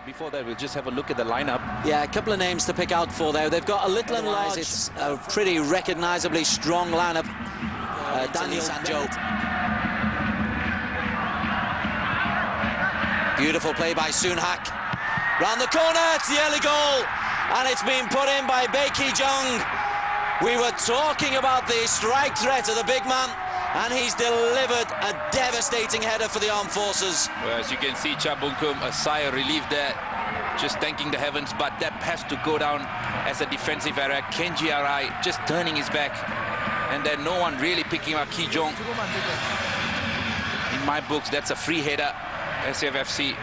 Before that, we'll just have a look at the lineup. Yeah, a couple of names to pick out for there. They've got a little and large. It's a pretty recognisably strong lineup. Daniel Sanjo. Beautiful play by Soon-Hak. Round the corner, it's the early goal. And it's been put in by Ki-Jong. We were talking about the strike threat of the big man, and he's delivered a devastating header for the armed forces. Well, as you can see, Cha Bung-kum, a sigh of relief there, just thanking the heavens, but that has to go down as a defensive error. Kenji Arai just turning his back, and then no one really picking up Ki-Jong. In my books, that's a free header. SAFFC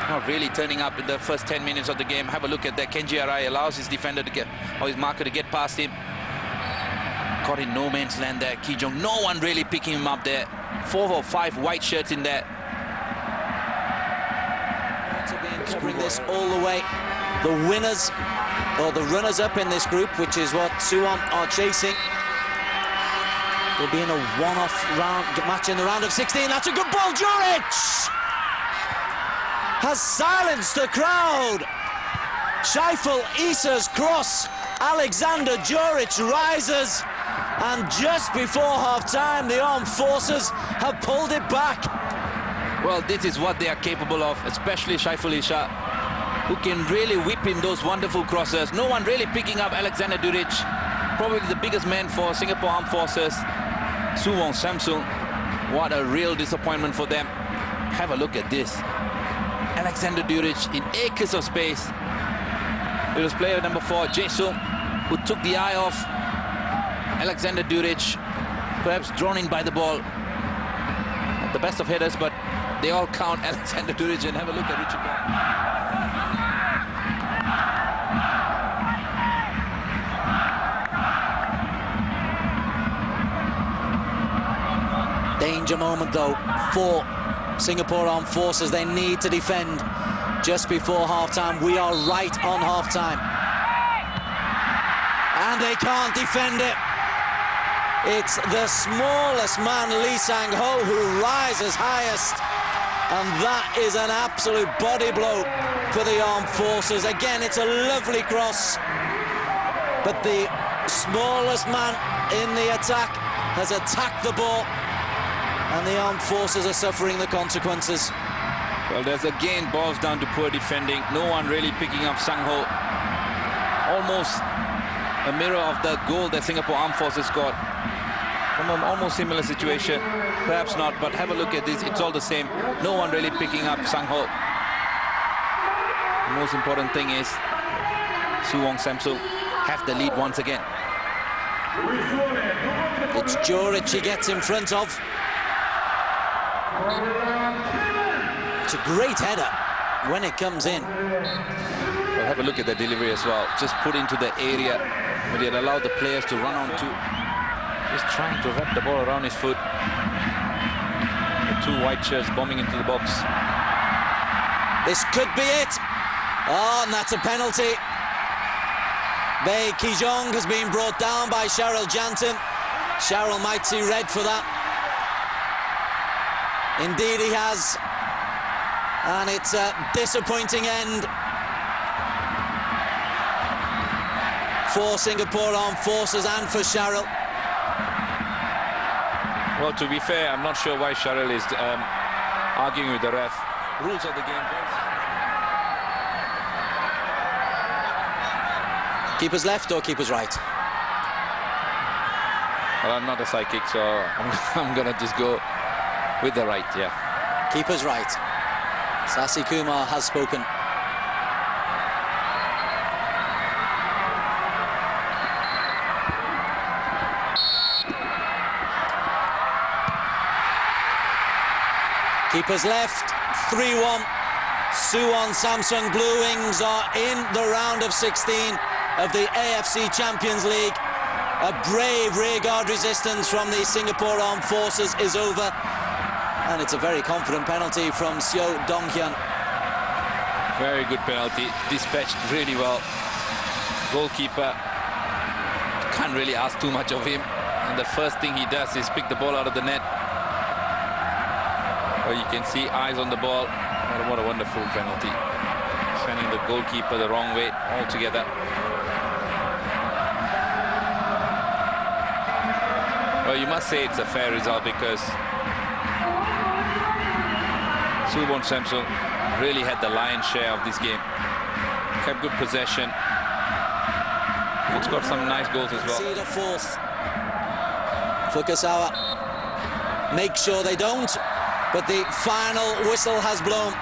not really turning up in the first 10 minutes of the game. Have a look at that. Kenji Arai allows his defender to get, or his marker to get past him. Caught in no man's land there. Ki-Jong, no one really picking him up there. 4 or 5 white shirts in there. Covering this all the way. The winners, or the runners-up in this group, which is what Suwon are chasing, will be in a one-off round match in the round of 16. That's a good ball. Duric has silenced the crowd. Shaiful Issa's cross. Aleksandar Duric rises, and just before half-time, the armed forces have pulled it back. Well, this is what they are capable of, especially Shaiful Issa, who can really whip in those wonderful crosses. No one really picking up Aleksandar Duric, probably the biggest man for Singapore Armed Forces. Suwon Samsung, what a real disappointment for them. Have a look at this. Aleksandar Duric in acres of space. It was player number 4, Jae-sung, who took the eye off Aleksandar Duric, perhaps drawn in by the ball. Not the best of headers, but they all count Aleksandar Duric. And have a look at Richard Bond. Danger moment, though, for Singapore Armed Forces. They need to defend just before half-time. We are right on half-time. And they can't defend it. It's the smallest man, Lee Sang-ho, who rises highest. And that is an absolute body blow for the armed forces. Again, it's a lovely cross. But the smallest man in the attack has attacked the ball. And the armed forces are suffering the consequences. Well, there's again boils down to poor defending. No one really picking up Sang-ho. Almost a mirror of the goal that Singapore Armed Forces scored. From an almost similar situation. Perhaps not, but have a look at this. It's all the same. No one really picking up Sang-ho. The most important thing is Suwon Samsung have the lead once again. It's Duric he gets in front of. It's a great header when it comes in. Well, have a look at the delivery as well. Just put into the area where they allow the players to run onto. Just trying to wrap the ball around his foot. The 2 white shirts bombing into the box. This could be it. Oh, and that's a penalty. Ki-Jong has been brought down by Cheryl Janton. Cheryl might see red for that. Indeed he has. And it's a disappointing end for Singapore Armed Forces and for Cheryl. Well, to be fair, I'm not sure why Cheryl is arguing with the ref. Rules of the game. Keeper's left or keeper's right? Well, I'm not a psychic, so I'm gonna just go with the right, yeah. Keeper's right. Sasi Kumar has spoken. Keeper's left, 3-1. Suwon Samsung Bluewings are in the round of 16 of the AFC Champions League. A brave rearguard resistance from the Singapore Armed Forces is over. And it's a very confident penalty from Dong-Hyeon. Very good penalty, dispatched really well. Goalkeeper can't really ask too much of him. And the first thing he does is pick the ball out of the net. Well, you can see eyes on the ball. What a wonderful penalty. Sending the goalkeeper the wrong way altogether. Well, you must say it's a fair result because Suwon Samsung really had the lion's share of this game. Kept good possession. It's got some nice goals as well. See the fourth. Fukasawa. Make sure they don't, but the final whistle has blown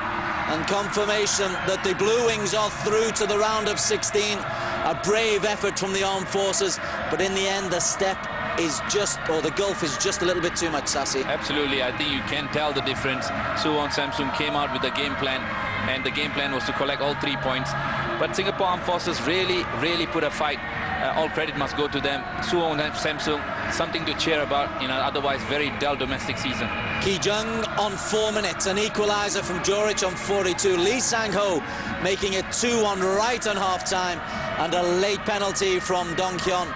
and confirmation that the Bluewings are through to the round of 16. A brave effort from the armed forces, but in the end the step is just, or the gulf is just a little bit too much, Sassy. Absolutely, I think you can tell the difference. Suwon Samsung came out with a game plan, and the game plan was to collect all 3 points. But Singapore Armed Forces really put a fight. All credit must go to them. Suwon Samsung, something to cheer about in an otherwise very dull domestic season. Ki-Jong on 4 minutes, an equaliser from Duric on 42. Lee Sang-ho making it 2-1 right on half-time, and a late penalty from Dong-Hyeon.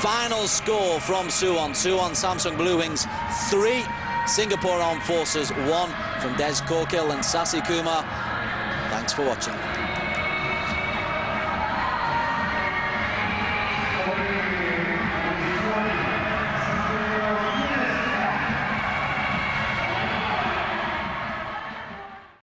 Final score from Suwon Samsung Bluewings 3, Singapore Armed Forces 1 from Des Corkill and Sassy Kumar. Thanks for watching.